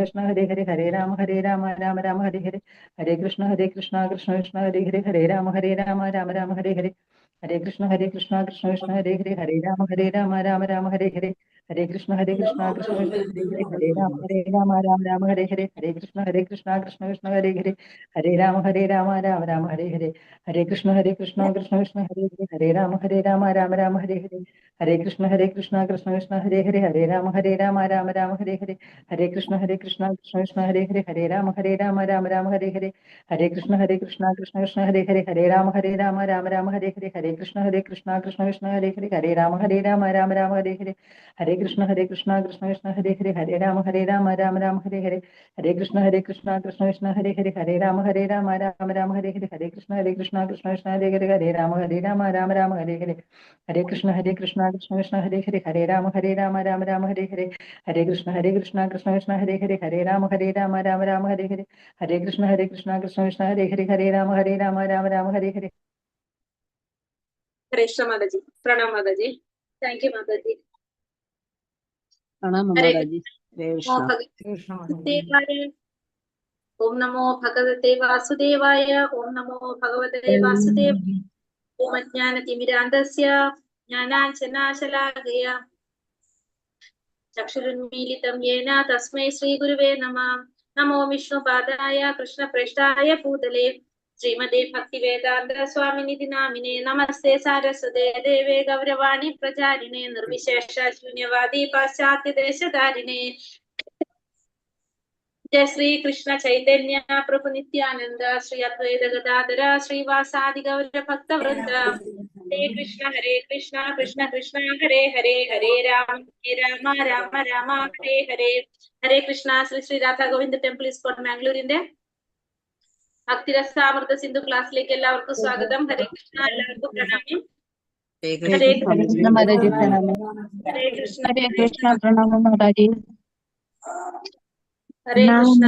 കൃഷ്ണ ഹരേ ഹരേ ഹരേ രാമ രാമ രാമ ഹരേ ഹരേ ഹരേ കൃഷ്ണ കൃഷ്ണ കൃഷ്ണ ഹരേ ഹരേ ഹരേ രാമ രാമ രാമ ഹരേ ഹരേ ഹരേ കൃഷ്ണ കൃഷ്ണ കൃഷ്ണ ഹരേ ഹരേ ഹരേ രാമ രാമ രാമ ഹരേ ഹരേ ഹരേ കൃഷ്ണ കൃഷ്ണ കൃഷ്ണ ഹരേ ഹരേ ഹരേ രാമ രാമ ഹരേ ഹരേ ഹരേ കൃഷ്ണ കൃഷ്ണ കൃഷ്ണ ഹരേ ഹരേ ഹരേ രാമ രാമ രാമ ഹരേ ഹരേ ഹരേ കൃഷ്ണ കൃഷ്ണ കൃഷ്ണ ഹരേ ഹരേ ഹരേ രാമ രാമ ഹരേ ഹരേ ഹരേ കൃഷ്ണ കൃഷ്ണ കൃഷ്ണ ഹരേ ഹരേ ഹരേ രാമ രാമ ഹരേ ഹരേ ഹരേ കൃഷ്ണ കൃഷ്ണ കൃഷ്ണ ഹരേ ഹരേ ഹരേ രാമ രാമ ഹരേ ഹരേ ഹരേ കൃഷ്ണ കൃഷ്ണ കൃഷ്ണ ഹരേ ഹരേ ഹരേ രാമ രാമ ഹരേ ഹരേ ഹരേ കൃഷ്ണ കൃഷ്ണ കൃഷ്ണ ഹരേ ഹരേ ഹരേ രാമ രാമ ഹരേ ഹരേ ഹരേ കൃഷ്ണ കൃഷ്ണ കൃഷ്ണ ഹരേ ഹരേ ഹരേ രാമ രാമ ഹരേ ഹരേ ഹരേ കൃഷ്ണ കൃഷ്ണ കൃഷ്ണ ഹരേ ഹരേ ഹരേ രാമ രാമ ഹരേ ഹരേ ഹരേ കൃഷ്ണ കൃഷ്ണ കൃഷ്ണ ഹരേ ഹരേ ഹരേ രാമ രാമ ഹരേ ഹരേ ഹരേ കൃഷ്ണ കൃഷ്ണ കൃഷ്ണ ഹരേ ഹരേ ഹരേ രാമ രാമ ഹരേ ഹരേ ഹരേ കൃഷ്ണ കൃഷ്ണ ഹരേ ഹരേ ഹരേ രാമ രാമ ഹരേ ഹരേ ഹരേ കൃഷ്ണ കൃഷ്ണ ഹരേ ഹരേ ഹരേ രാമ രാമ ഹരേ ഹരേ. ഹരേ കൃഷ്ണ മാതാജി. പ്രണാം മാതാജി. താങ്ക് യു മാതാജി. ഓം നമോ ഭഗവതേ വാസുദേവായ. ഓം നമോ ഭഗവതേ വാസുദേവായ. ഓം അജ്ഞാനതിമിരാന്ധസ്യ ജ്ഞാനാഞ്ജനാശലാകയ ചക്ഷുരുന്മീലിതം യേന തസ്മൈ ശ്രീഗുരുവേ നമഃ. നമോ വിഷ്ണുപാദായ കൃഷ്ണപ്രേഷ്ഠായ ഭൂതലേ ശ്രീമതേ ഭക്തിവേദാന്ത സ്വാമിനിധി നാമിനെ. നമസ്തേ സാരസ്വതേ ദേവേ ഗൗരവാണി പ്രചാരിണേ നിർവിശേഷ ശൂന്യവാദി പാശ്ചാത്യദേശധാരിണേ. जय श्री कृष्ण चैतन्य प्रभु नित्यानंद श्री अद्वैत गदाधर श्रीवासादि गौर भक्त वृंद. हरे कृष्ण कृष्ण कृष्ण हरे हरे हरे राम राम राम हरे हरे. हरे कृष्ण. ശ്രീ ശ്രീ രാധാ ഗോവിന്ദ് ടെമ്പിൾ ഇസ്കോൺ മാംഗ്ലൂരിന്റെ ഭക്തിരസാമൃത സിന്ധു ക്ലാസ്സിലേക്ക് എല്ലാവർക്കും സ്വാഗതം. ഹരേ കൃഷ്ണ. എല്ലാവർക്കും പ്രണാമം. ഹരേ കൃഷ്ണ പ്രണാമം മാതാജി. ഹരേ കൃഷ്ണ. ഹരേ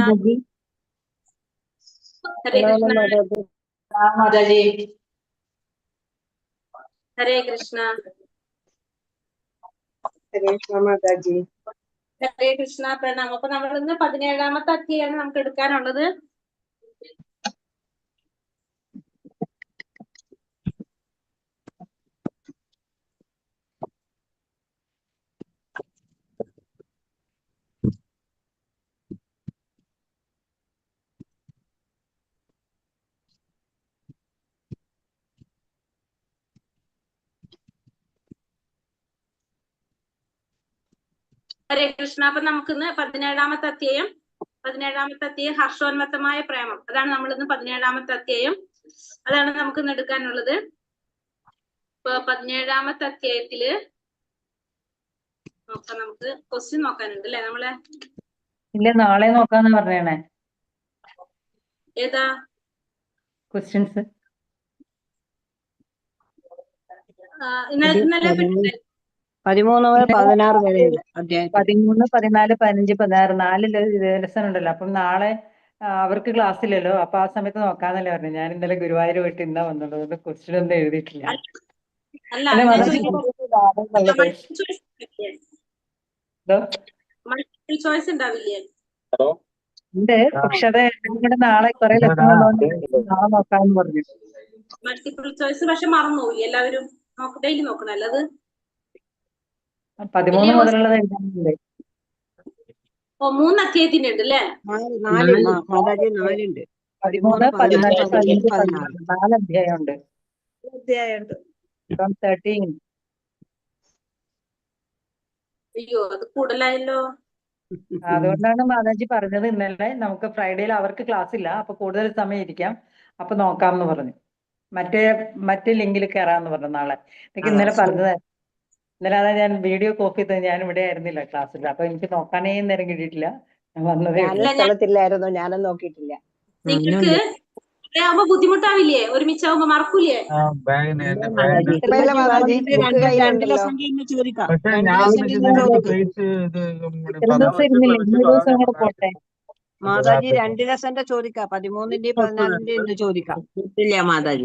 കൃഷ്ണ. ഹരേ കൃഷ്ണ. ഹരേ കൃഷ്ണ. പ്രണാമം. അപ്പൊ നമ്മൾ ഇന്ന് 17ാമത്തെ അധ്യായമാണ് നമുക്ക് എടുക്കാനുള്ളത്. ഹരേ കൃഷ്ണ. അപ്പൊ നമുക്കിന്ന് 17ാമത്തെ അധ്യായം ഹർഷോന്മത്തമായ പ്രേമം. അതാണ് നമ്മളിന്ന് 17ാമത്തെ അധ്യായം. അതാണ് നമുക്കിന്ന് എടുക്കാനുള്ളത്. ഇപ്പൊ 17ാമത്തെ അധ്യായത്തില് നോക്കാം. നമുക്ക് ക്വസ്റ്റ്യൻ നോക്കാനുണ്ട് അല്ലെ? നമ്മളെ ഇല്ല, നാളെ നോക്കാന്ന് പറഞ്ഞേ. ഏതാ ക്വസ്റ്റ്യൻസ്? ഇന്നലെ 13 മുതൽ 16 വരെയുള്ള 13, 14, 15, 16 4 ലെസൺ ഉണ്ടല്ലോ. അപ്പം നാളെ അവർക്ക് ക്ലാസ് ഇല്ലല്ലോ. അപ്പൊ ആ സമയത്ത് നോക്കാന്നല്ലേ പറഞ്ഞു. ഞാൻ ഇന്നലെ ഗുരുവായൂർ പോയിട്ട് ഇന്നാ വന്നത്. അതുകൊണ്ട് ക്വസ്റ്റ്യൻ ഒന്നും എഴുതിയിട്ടില്ല. മൾട്ടിപ്പിൾ ചോയ്സ് ഉണ്ടാവില്ലേ? ഉണ്ട്, പക്ഷെ അത് കൂടെ നാളെ കുറെ ലെസൺ ഉള്ളതുകൊണ്ട് നാളെ നോക്കാന്ന് പറഞ്ഞു. മൾട്ടിപ്പിൾ ചോയ്സ് പക്ഷെ മറന്നുപോയി എല്ലാവരും. ഡെയിലി നോക്കണം അല്ലത്. 13 മുതലുള്ളത് എഴുതാനുണ്ട്. 3 അധ്യായത്തിന്റെ ഉണ്ട് അല്ലേ? 4 ഉണ്ട്. 13, 14, 15, 16 4 അധ്യായമുണ്ട്. 13. അയ്യോ, അത് കൂടുതലായല്ലോ. അതുകൊണ്ടാണ് മാതാജി പറഞ്ഞത് ഇന്നലെ നമുക്ക് ഫ്രൈഡേയിൽ അവർക്ക് ക്ലാസ് ഇല്ല, അപ്പൊ കൂടുതൽ സമയം ഇരിക്കാം, അപ്പൊ നോക്കാമെന്ന് പറഞ്ഞു. മറ്റേ ലിങ്കിൽ കയറാന്ന് പറഞ്ഞു നാളെ. എനിക്ക് ഇന്നലെ പറഞ്ഞത്. ഇന്നലെ അതാ ഞാൻ വീഡിയോ കോപ്പി ചെയ്തത്. ഞാൻ ഇവിടെ ആയിരുന്നില്ല ക്ലാസ്സിൽ, അപ്പൊ എനിക്ക് നോക്കാനേ നേരം കിട്ടിയിട്ടില്ല. ഞാൻ വന്നതേ സ്ഥലത്തില്ലായിരുന്നു, ഞാനും നോക്കിയിട്ടില്ല. നിങ്ങൾക്ക് ആവുമ്പോ ബുദ്ധിമുട്ടാവില്ലേ? ഒരുമിച്ചാവുമ്പോ മറക്കൂലേ? ദിവസം ഇരുന്നില്ല, 2 ദിവസം കൂടെ പോട്ടെ. മാതാജി 2 രസന്റെ ചോദിക്കാം, 13ന്റെയും 14ന്റെയും ഇന്ന് ചോദിക്കാം. ഇല്ല മാതാജി,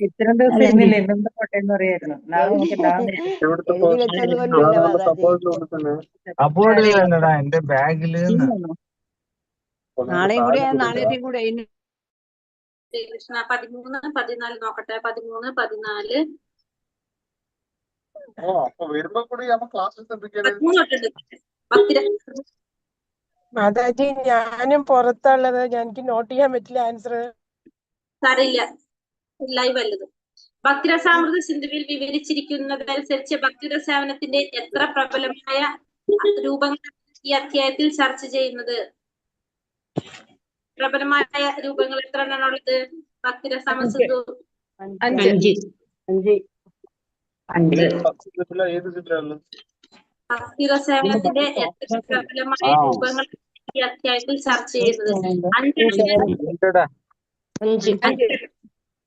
ഇത്രയും ദിവസം ഇന്നില്ല, ഇന്നെന്താ പോട്ടെ എന്ന് പറയായിരുന്നു. നാളെ നമുക്ക് ഉണ്ടാകാൻ എഴുതി വെച്ചത് പോലും ഇല്ല മാതാജി. എന്റെ ബാഗില് നാളെയും കൂടെ നാളെയും കൂടെ ഇനി ശ്രീകൃഷ്ണ 13, 14 നോക്കട്ടെ. 13, 14, വരുമ്പോ കൂടി ക്ലാസ് 13 തൊട്ടുണ്ട്. ഭക്തി മാതാജി ഞാനും പുറത്തുള്ളത്, എനിക്ക് നോട്ട് ചെയ്യാൻ പറ്റില്ല ആൻസർ. സാരില്ല, ലൈവ് അല്ലത്. ഭക്തിരസാമൃത സിന്ധുവിൽ വിവരിച്ചിരിക്കുന്നതനുസരിച്ച് ഭക്തിരസേവനത്തിന്റെ എത്ര പ്രബലമായ രൂപങ്ങൾ ഈ അധ്യായത്തിൽ ചർച്ച ചെയ്യുന്നത്? പ്രബലമായ രൂപങ്ങൾ എത്ര എണ്ണാണുള്ളത്? ഭക്തിരസാമൃത സിന്ധു 5. ഭക്തിരസേവനത്തിന്റെ എത്ര പ്രബലമായ രൂപങ്ങൾ ഈ അധ്യായത്തിൽ ചർച്ച ചെയ്യുന്നത്?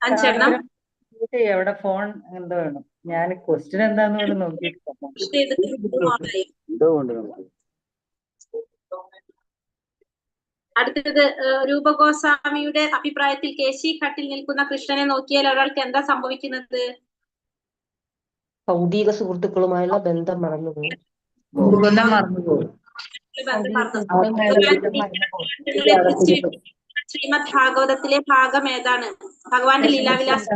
5 എണ്ണം. എവിടെ ഫോൺ എന്തോ വേണം. ഞാൻ ക്വസ്റ്റ്യൻ എന്താന്ന് ഇവിടെ നോക്കിയിട്ട് അടുത്തത് രൂപഗോസ്വാമിയുടെ അഭിപ്രായത്തിൽ കേശി ഘട്ടിൽ നിൽക്കുന്ന കൃഷ്ണനെ നോക്കിയാൽ ഒരാൾക്ക് എന്താ സംഭവിക്കുന്നത്? ഭൗതിക സുഹൃത്തുക്കളുമായുള്ള ബന്ധം മറന്നുപോകും. ശ്രീമദ് ഭാഗവതത്തിലെ ഭാഗം ഏതാണ്? ഭഗവാന്റെ ലീലാവിലാസ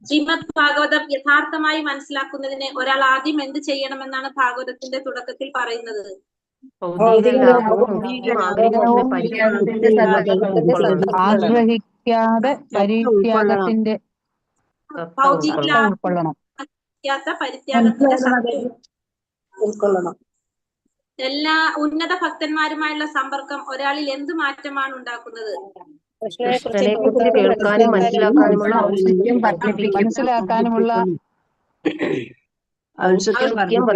ശ്രീമദ് ഭാഗവതം യഥാർത്ഥമായി മനസ്സിലാക്കുന്നതിന് ഒരാൾ ആദ്യം എന്ത് ചെയ്യണമെന്നാണ് ഭാഗവതത്തിന്റെ തുടക്കത്തിൽ പറയുന്നത്? ആഗ്രഹിക്കാതെ പരിത്യാഗത്തിന്റെ പരിത്യാഗത്തിന്റെ ഉൾക്കൊള്ളണം. എല്ലാ ഉന്നത ഭക്തന്മാരുമായുള്ള സമ്പർക്കം ഒരാളിൽ എന്ത് മാറ്റമാണ് ഉണ്ടാക്കുന്നത്? കേൾക്കാനും മനസ്സിലാക്കാനുമുള്ള ഔത്സുക്യം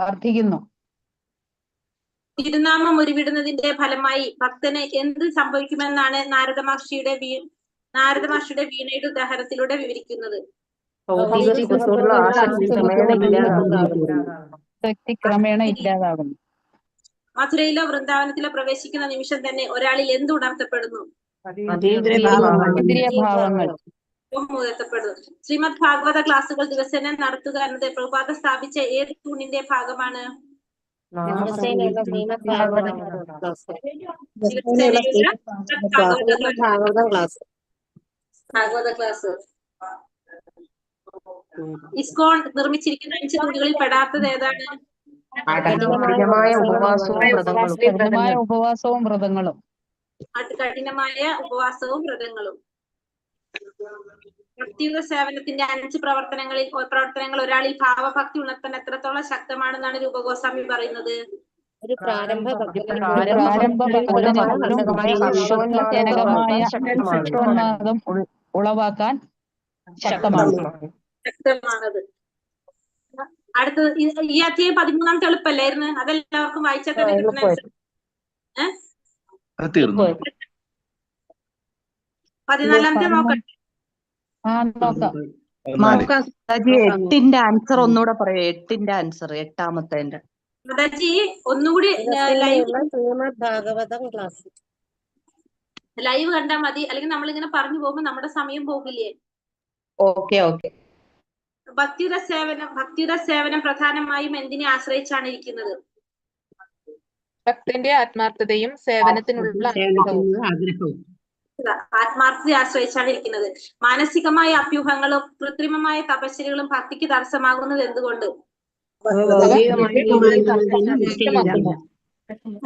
വർദ്ധിക്കുന്നു. തിരുനാമം ഉരുവിടുന്നതിന്റെ ഫലമായി ഭക്തന് എന്ത് സംഭവിക്കുമെന്നാണ് നാരദ മഹർഷിയുടെ വീണയുടെ ഉദാഹരണത്തിലൂടെ വിവരിക്കുന്നത്? ക്രമേണ ഇല്ലാതാകുന്നു. മധുരയിലോ വൃന്ദാവനത്തിലോ പ്രവേശിക്കുന്ന നിമിഷം തന്നെ ഒരാളിൽ എന്ത് ഉണർത്തപ്പെടുന്നു? ഉണർത്തപ്പെടുന്നു. ശ്രീമദ് ഭാഗവത ക്ലാസുകൾ ദിവസേന നടത്തുക എന്നത് പ്രഭുപാദ സ്ഥാപിച്ച ഏത് തൂണിന്റെ ഭാഗമാണ്? ഭാഗവത ക്ലാസ്. ഇസ്കോൺ നിർമ്മിച്ചിരിക്കുന്ന 5 തൂണുകളിൽ പെടാത്തത് ഏതാണ്? കഠിനമായ ഉപവാസവും വ്രതങ്ങളും. കഠിനമായ ഉപവാസവും വ്രതങ്ങളും. ഭക്തിയുഗ സേവനത്തിന്റെ 5 പ്രവർത്തനങ്ങൾ ഒരാളിൽ ഭാവഭക്തി ഉണർത്താൻ എത്രത്തോളം ശക്തമാണെന്നാണ് രൂപഗോസ്വാമി പറയുന്നത്? ഉളവാക്കാൻ ശക്തമാണത്. അടുത്തത് ഈ അധ്യായം 13-ാമത്തെ എളുപ്പല്ലായിരുന്നു? അതെല്ലാവർക്കും വായിച്ചാൽ തന്നെ കിട്ടുന്ന 14-ാമത്തെ നോക്കട്ടെ. 8ന്റെ ആൻസർ ഒന്നുകൂടെ പറയൂ. 8ന്റെ ആൻസർ 8ാമത്തെ മാതാജി ഒന്നുകൂടി ലൈവ് കണ്ടാൽ മതി, അല്ലെങ്കിൽ നമ്മളിങ്ങനെ പറഞ്ഞു പോകുമ്പോ നമ്മുടെ സമയം പോകില്ലേ? ഓക്കെ. ഭക്തിയുടെ സേവനം പ്രധാനമായും എന്തിനെ ആശ്രയിച്ചാണ് ഇരിക്കുന്നത്? ഭക്തന്റെ ആത്മാർത്ഥതയും സേവനത്തിനുള്ള ആഗ്രഹവും. ആത്മാർത്ഥതയെ ആശ്രയിച്ചാണ് ഇരിക്കുന്നത്. മാനസികമായ അഭ്യൂഹങ്ങളും കൃത്രിമമായ തപശ്ചര്യകളും ഭക്തിക്ക് തടസ്സമാകുന്നത് എന്തുകൊണ്ട്?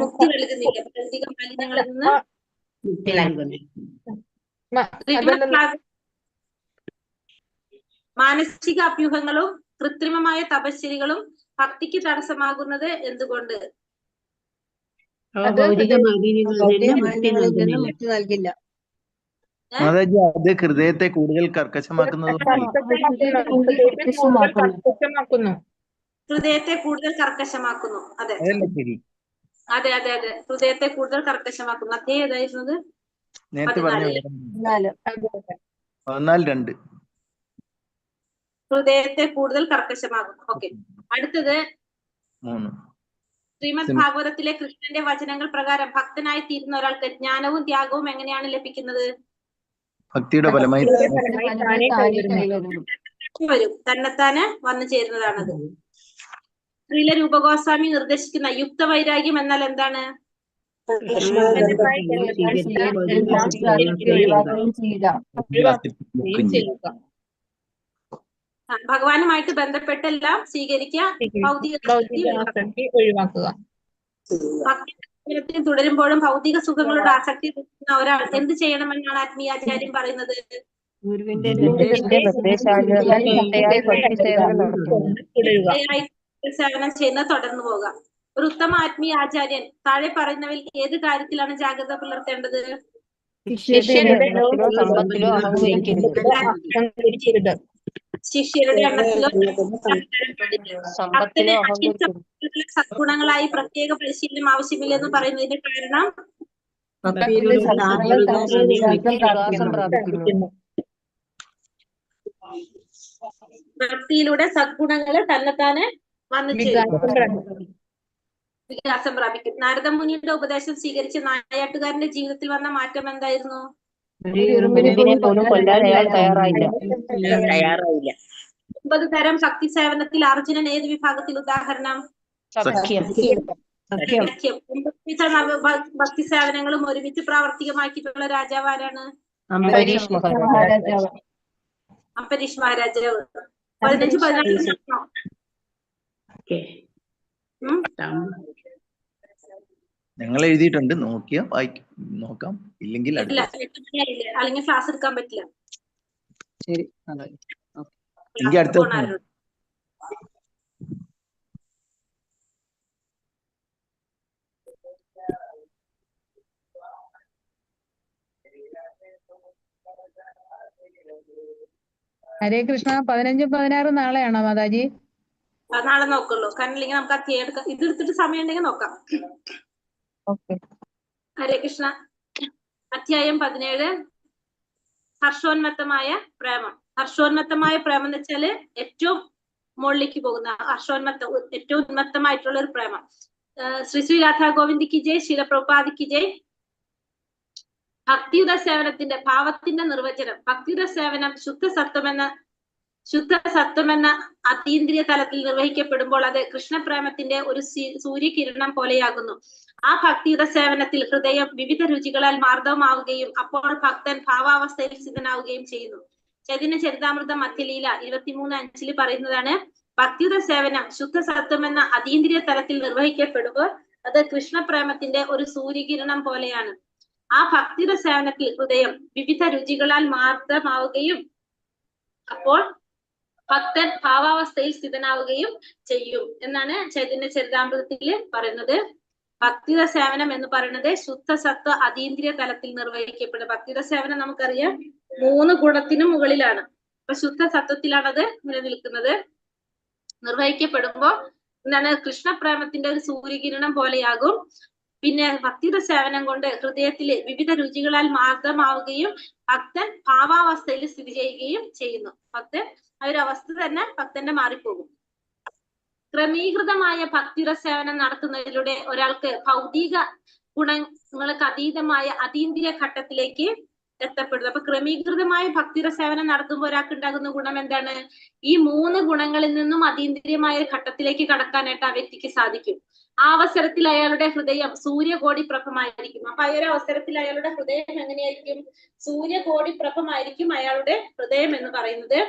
മുക്തി നൽകുന്നില്ല. ഭൗതിക മാലിന്യങ്ങളിൽ നിന്ന് മാനസിക അഭ്യൂഹങ്ങളും കൃത്രിമമായ തപശ്ചര്യകളും ഭക്തിക്ക് തടസ്സമാകുന്നത് എന്തുകൊണ്ട്? അത് ഹൃദയത്തെ കൂടുതൽ കർക്കശമാക്കുന്നു. ഹൃദയത്തെ കൂടുതൽ കർക്കശമാക്കുന്നു. അതെ, ഹൃദയത്തെ കൂടുതൽ കർക്കശമാക്കുന്നു. അധ്യായം ഏതായിരുന്നത്? 14:2. ഹൃദയത്തെ കൂടുതൽ കർക്കശമാകുന്നു. ഓക്കെ, അടുത്തത് 3. ശ്രീമദ് ഭാഗവതത്തിലെ കൃഷ്ണന്റെ വചനങ്ങൾ പ്രകാരം ഭക്തനായി തീരുന്ന ഒരാൾക്ക് ജ്ഞാനവും ത്യാഗവും എങ്ങനെയാണ് ലഭിക്കുന്നത്? ഭക്തിയുടെ ഫലമായി വരും, തന്നെത്താനെ വന്നു ചേരുന്നതാണത്. ശ്രീല രൂപഗോസ്വാമി നിർദ്ദേശിക്കുന്ന യുക്ത വൈരാഗ്യം എന്നാൽ എന്താണ്? ഭഗവാനുമായിട്ട് ബന്ധപ്പെട്ടെല്ലാം സ്വീകരിക്കുക, ഭൗതിക ഒഴിവാക്കുക. ഭക്തി തുടരുമ്പോഴും ഭൗതിക സുഖങ്ങളുടെ ആസക്തി തീർക്കുന്ന ഒരാൾ എന്ത് ചെയ്യണമെന്നാണ് ആത്മീയാചാര്യം പറയുന്നത്? സേവനം ചെയ്യുന്നത് തുടർന്നു പോകാം. ഒരു ഉത്തമ ആത്മീയ ആചാര്യൻ താഴെ പറയുന്നവയിൽ ഏത് കാര്യത്തിലാണ് ജാഗ്രത പുലർത്തേണ്ടത്? ശിഷ്യരുടെ എണ്ണത്തിലോ സദ്ഗുണങ്ങളായി പ്രത്യേക പരിശീലനം ആവശ്യമില്ലെന്ന് പറയുന്നതിന്റെ കാരണം ഭക്തിയിലൂടെ സദ്ഗുണങ്ങള് തന്നെത്താനെ വന്നു വികാസം പ്രാപിക്കും. നാരദമുനിയുടെ ഉപദേശം സ്വീകരിച്ച നായാട്ടുകാരന്റെ ജീവിതത്തിൽ വന്ന മാറ്റം എന്തായിരുന്നു? 9 തരം ഭക്തി സേവനത്തിൽ അർജുനൻ ഏത് വിഭാഗത്തിൽ ഉദാഹരണം? ഭക്തി സേവനങ്ങളും ഒരുമിച്ച് പ്രാവർത്തികമാക്കിയിട്ടുള്ള രാജാവ് ആരാണ്? അംബരീഷ് മഹാരാജാവ്. 15-14 ഞങ്ങൾ എഴുതിയിട്ടുണ്ട്, നോക്കിയാ നോക്കാം, ഇല്ലെങ്കിൽ അല്ലെങ്കിൽ ക്ലാസ് എടുക്കാൻ പറ്റില്ല. എനിക്ക് അടുത്ത ഹരേ കൃഷ്ണ. 15-16 നാളെയാണോ മാതാജി? നാളെ നോക്കുള്ളൂ, കാരണം ഇല്ലെങ്കിൽ നമുക്ക് അധ്യായം എടുക്കാം. ഇത് എടുത്തിട്ട് സമയം ഉണ്ടെങ്കിൽ നോക്കാം. ഹരേ കൃഷ്ണ. അധ്യായം 17, ഹർഷോന്മത്തമായ പ്രേമം. ഹർഷോന്മത്തമായ പ്രേമം എന്ന് വെച്ചാല് ഏറ്റവും മുകളിലേക്ക് പോകുന്ന ഏറ്റവും ഉന്മത്തമായിട്ടുള്ള ഒരു പ്രേമം. ശ്രീ ശ്രീ രാധാ ഗോവിന്ദിക്ക് ജയ്, ശീല പ്രഭുപാദിക്ക് ജയ്. ഭക്തിയുത സേവനത്തിന്റെ ഭാവത്തിന്റെ നിർവചനം. ഭക്തിയുത സേവനം ശുദ്ധസത്വമെന്ന അതീന്ദ്രിയ തലത്തിൽ നിർവഹിക്കപ്പെടുമ്പോൾ അത് കൃഷ്ണപ്രേമത്തിന്റെ ഒരു സൂര്യകിരണം പോലെയാകുന്നു. ആ ഭക്തിയുത സേവനത്തിൽ ഹൃദയം വിവിധ രുചികളാൽ മാർദ്ദവമാവുകയും അപ്പോൾ ഭക്തൻ ഭാവാവസ്ഥയിൽ സ്ഥിതനാവുകയും ചെയ്യുന്നു. ചൈതന്യ ചരിതാമൃതം മധ്യലീല 23:5 പറയുന്നതാണ്, ഭക്തിയുത സേവനം ശുദ്ധസത്വമെന്ന അതീന്ദ്രിയ തലത്തിൽ നിർവഹിക്കപ്പെടുമ്പോൾ അത് കൃഷ്ണപ്രേമത്തിന്റെ ഒരു സൂര്യകിരണം പോലെയാണ്. ആ ഭക്തിയുത സേവനത്തിൽ ഹൃദയം വിവിധ രുചികളാൽ മാർദ്ദവമാവുകയും അപ്പോൾ ഭക്തൻ ഭാവാവസ്ഥയിൽ സ്ഥിതനാവുകയും ചെയ്യും എന്നാണ് ചൈതന്യ ചരിതാമൃതത്തിൽ പറയുന്നത്. ഭക്തിയുത സേവനം എന്ന് പറയുന്നത് ശുദ്ധസത്വ അതീന്ദ്രിയ തലത്തിൽ നിർവഹിക്കപ്പെടും. ഭക്തിയുത സേവനം നമുക്കറിയാം 3 ഗുണത്തിനു മുകളിലാണ്. അപ്പൊ ശുദ്ധസത്വത്തിലാണ് അത് നിലനിൽക്കുന്നത്. നിർവഹിക്കപ്പെടുമ്പോ എന്താണ്? കൃഷ്ണപ്രേമത്തിന്റെ ഒരു സൂര്യകിരണം പോലെയാകും. പിന്നെ ഭക്തിയുടെ സേവനം കൊണ്ട് ഹൃദയത്തിലെ വിവിധ രുചികളാൽ മാർദ്ദമാവുകയും ഭക്തൻ ഭാവാവസ്ഥയിൽ സ്ഥിതി ചെയ്യുകയും ചെയ്യുന്നു. ഭക്തൻ ആ ഒരു അവസ്ഥ തന്നെ ഭക്തന്റെ മാറിപ്പോകും. ക്രമീകൃതമായ ഭക്തിയുടെ സേവനം നടത്തുന്നതിലൂടെ ഒരാൾക്ക് ഭൗതിക ഗുണങ്ങൾക്ക് അതീതമായ അതീന്ദ്രിയ ഘട്ടത്തിലേക്ക് എത്തപ്പെടുന്നു. അപ്പൊ ക്രമീകൃതമായ ഭക്തിയുടെ സേവനം നടത്തുമ്പോൾ ഒരാൾക്ക് ഉണ്ടാകുന്ന ഗുണം എന്താണ്? ഈ 3 ഗുണങ്ങളിൽ നിന്നും അതീന്ദ്രിയമായ ഒരു ഘട്ടത്തിലേക്ക് കടക്കാനായിട്ട് ആ വ്യക്തിക്ക് സാധിക്കും. ആ അവസരത്തിൽ അയാളുടെ ഹൃദയം സൂര്യകോടി പ്രഭമായിരിക്കും. അപ്പൊ ആ ഒരു അവസരത്തിൽ അയാളുടെ ഹൃദയം എങ്ങനെയായിരിക്കും? സൂര്യകോടി പ്രഭമായിരിക്കും അയാളുടെ ഹൃദയം എന്ന് പറയുന്നത്.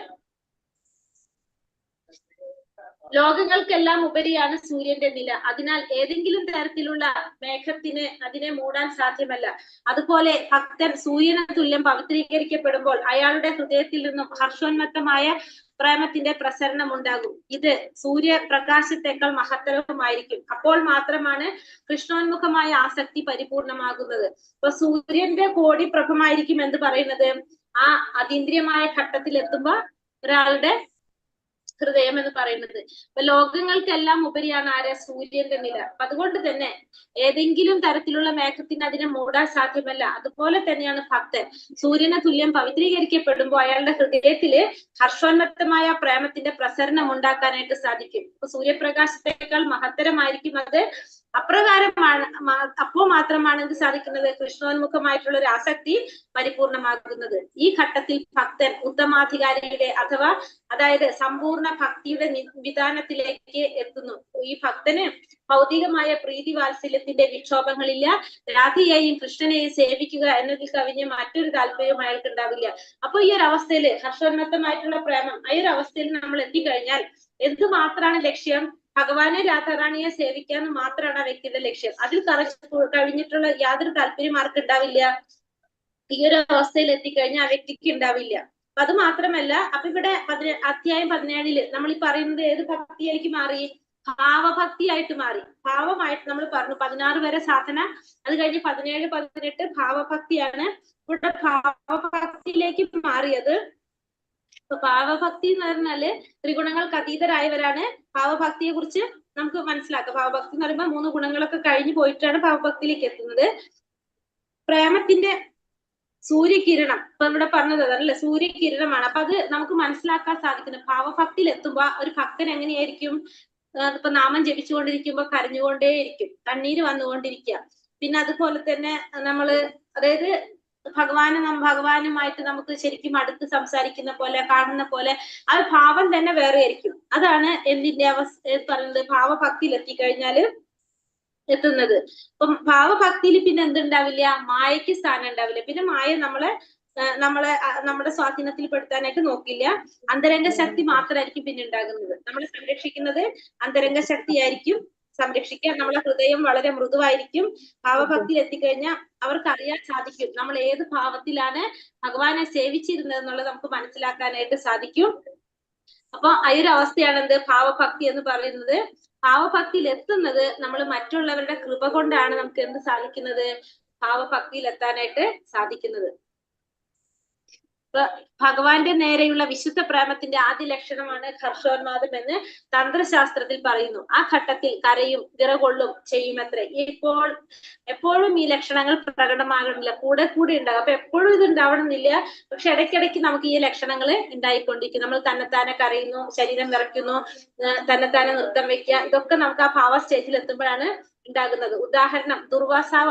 ലോകങ്ങൾക്കെല്ലാം ഉപരിയാണ് സൂര്യന്റെ നില. അതിനാൽ ഏതെങ്കിലും തരത്തിലുള്ള മേഘത്തിന് അതിനെ മൂടാൻ സാധ്യമല്ല. അതുപോലെ ഭക്തൻ സൂര്യന് തുല്യം പവിത്രീകരിക്കപ്പെടുമ്പോൾ അയാളുടെ ഹൃദയത്തിൽ നിന്നും ഹർഷോന്മത്തമായ പ്രേമത്തിന്റെ പ്രസരണം ഉണ്ടാകും. ഇത് സൂര്യപ്രകാശത്തെക്കാൾ മഹത്തരവുമായിരിക്കും. അപ്പോൾ മാത്രമാണ് കൃഷ്ണോന്മുഖമായ ആസക്തി പരിപൂർണമാകുന്നത്. അപ്പൊ സൂര്യന്റെ കോടി പ്രഭമായിരിക്കും എന്ന് പറയുന്നത് ആ അതീന്ദ്രിയമായ ഘട്ടത്തിൽ എത്തുമ്പോ ഒരാളുടെ ഹൃദയം എന്ന് പറയുന്നത്. അപ്പൊ ലോകങ്ങൾക്കെല്ലാം ഉപരിയാണ് ആരെ? സൂര്യന്റെ നില. അപ്പൊ അതുകൊണ്ട് തന്നെ ഏതെങ്കിലും തരത്തിലുള്ള മേഘത്തിന് അതിനെ മൂടാൻ സാധ്യമല്ല. അതുപോലെ തന്നെയാണ് ഭക്തൻ. സൂര്യനെ തുല്യം പവിത്രീകരിക്കപ്പെടുമ്പോൾ അയാളുടെ ഹൃദയത്തില് ഹർഷോന്മത്തമായ പ്രേമത്തിന്റെ പ്രസരണം ഉണ്ടാക്കാനായിട്ട് സാധിക്കും. ഇപ്പൊ സൂര്യപ്രകാശത്തെക്കാൾ മഹത്തരമായിരിക്കും അത്. അപ്രകാരമാണ് അപ്പോൾ മാത്രമാണ് എന്ത് സാധിക്കുന്നത്? കൃഷ്ണോന്മുഖമായിട്ടുള്ള ഒരു ആസക്തി പരിപൂർണമാകുന്നത്. ഈ ഘട്ടത്തിൽ ഭക്തൻ ഉത്തമാധികാരിയുടെ അതായത് സമ്പൂർണ്ണ ഭക്തിയുടെ വിധാനത്തിലേക്ക് എത്തുന്നു. ഈ ഭക്തന് ഭൗതികമായ പ്രീതി വാത്സല്യത്തിന്റെ വിക്ഷോഭങ്ങളില്ല. രാധയെയും കൃഷ്ണനെയും സേവിക്കുക എന്നതിൽ കവിഞ്ഞ് മറ്റൊരു താല്പര്യവും അയാൾക്ക് ഉണ്ടാവില്ല. അപ്പൊ ഈ ഒരു അവസ്ഥയിൽ ഹർഷോന്മത്തമായിട്ടുള്ള പ്രേമം, ഈ ഒരു അവസ്ഥയിൽ നമ്മൾ എത്തിക്കഴിഞ്ഞാൽ എന്ത് മാത്രമാണ് ലക്ഷ്യം? ഭഗവാനെ രാധാറാണിയെ സേവിക്കാന്ന് മാത്രമാണ് ആ വ്യക്തിയുടെ ലക്ഷ്യം. അതിൽ കഴിഞ്ഞിട്ടുള്ള യാതൊരു താല്പര്യം ആർക്ക് ഉണ്ടാവില്ല? ഈ ഒരു അവസ്ഥയിൽ എത്തിക്കഴിഞ്ഞാൽ ആ വ്യക്തിക്ക് ഉണ്ടാവില്ല. അപ്പൊ അത് മാത്രമല്ല, അപ്പൊ ഇവിടെ അധ്യായം 17 നമ്മൾ ഈ പറയുന്നത് ഏത് ഭക്തിയായിട്ട് മാറി? ഭാവഭക്തിയായിട്ട് മാറി. ഭാവമായിട്ട് നമ്മൾ പറഞ്ഞു 16 വരെ സാധന, അത് കഴിഞ്ഞ് 17, 18 ഭാവഭക്തിയാണ്. ഇവിടെ ഭാവഭക്തിയിലേക്ക് മാറിയത്. ഇപ്പൊ ഭാവഭക്തി എന്ന് പറഞ്ഞാല് ത്രിഗുണങ്ങൾക്ക് അതീതരായവരാണ്. ഭാവഭക്തിയെ കുറിച്ച് നമുക്ക് മനസ്സിലാക്കാം. ഭാവഭക്തി എന്ന് പറയുമ്പോൾ 3 ഗുണങ്ങളൊക്കെ കഴിഞ്ഞു പോയിട്ടാണ് ഭാവഭക്തിയിലേക്ക് എത്തുന്നത്. പ്രേമത്തിന്റെ സൂര്യകിരണം, ഇപ്പൊ ഇവിടെ പറഞ്ഞത് അതല്ലേ, സൂര്യകിരണമാണ്. അപ്പൊ അത് നമുക്ക് മനസ്സിലാക്കാൻ സാധിക്കുന്നത് ഭാവഭക്തിയിൽ എത്തുമ്പോ ഒരു ഭക്തൻ എങ്ങനെയായിരിക്കും? ഇപ്പൊ നാമം ജപിച്ചുകൊണ്ടിരിക്കുമ്പോ കരഞ്ഞുകൊണ്ടേയിരിക്കും, കണ്ണീര് വന്നുകൊണ്ടിരിക്കുക. പിന്നെ അതുപോലെ തന്നെ അതായത് ഭഗവാനുമായിട്ട് നമുക്ക് ശരിക്കും അടുത്ത് സംസാരിക്കുന്ന പോലെ, കാണുന്ന പോലെ ആ ഭാവം തന്നെ വേറെ ആയിരിക്കും. അതാണ് എന്തിന്റെ അവസ്ഥ പറയുന്നത്? ഭാവഭക്തിയിൽ എത്തിക്കഴിഞ്ഞാല് എത്തുന്നത്. ഇപ്പം ഭാവഭക്തിയിൽ പിന്നെ എന്തുണ്ടാവില്ല? മായയ്ക്ക് സ്ഥാനം ഉണ്ടാവില്ല. പിന്നെ മായ നമ്മുടെ സ്വാധീനത്തിൽ പെടുത്താനായിട്ട് നോക്കില്ല. അന്തരംഗ ശക്തി മാത്രമായിരിക്കും പിന്നെ ഉണ്ടാകുന്നത്. നമ്മളെ സംരക്ഷിക്കുന്നത് അന്തരംഗ ശക്തിയായിരിക്കും സംരക്ഷിക്കാൻ. നമ്മളെ ഹൃദയം വളരെ മൃദുവായിരിക്കും. ഭാവഭക്തിയിൽ എത്തിക്കഴിഞ്ഞാൽ അവർക്ക് അറിയാൻ സാധിക്കും നമ്മൾ ഏത് ഭാവത്തിലാണ് ഭഗവാനെ സേവിച്ചിരുന്നത് എന്നുള്ളത് നമുക്ക് മനസ്സിലാക്കാനായിട്ട് സാധിക്കും. അപ്പൊ ആ ഒരു അവസ്ഥയാണ് എന്ത്? ഭാവഭക്തി എന്ന് പറയുന്നത്. ഭാവഭക്തിയിൽ എത്തുന്നത് നമ്മൾ മറ്റുള്ളവരുടെ കൃപ കൊണ്ടാണ് നമുക്ക് എന്ത് സാധിക്കുന്നത്? ഭാവഭക്തിയിൽ എത്താനായിട്ട് സാധിക്കുന്നത്. ഭഗവാന്റെ നേരെയുള്ള വിശുദ്ധ പ്രേമത്തിന്റെ ആദ്യ ലക്ഷണമാണ് ഹർഷോന്മാദം എന്ന് തന്ത്രശാസ്ത്രത്തിൽ പറയുന്നു. ആ ഘട്ടത്തിൽ കരയും വിറകൊള്ളും ചെയ്യുമത്രേ. എപ്പോഴും ഈ ലക്ഷണങ്ങൾ പ്രകടമാകണില്ല, കൂടെ ഉണ്ടാകും. അപ്പൊ എപ്പോഴും ഇത് ഉണ്ടാവണമെന്നില്ല, പക്ഷെ ഇടയ്ക്കിടയ്ക്ക് നമുക്ക് ഈ ലക്ഷണങ്ങൾ ഉണ്ടായിക്കൊണ്ടിരിക്കും. നമ്മൾ തന്നെത്താനെ കരയുന്നു, ശരീരം വിറയ്ക്കുന്നു, തന്നെത്താനെ നൃത്തം വെക്കുക, ഇതൊക്കെ നമുക്ക് ആ ഭാവ സ്റ്റേജിൽ എത്തുമ്പോഴാണ് ഉണ്ടാകുന്നത്. ഉദാഹരണം, ദുർവാസാവ്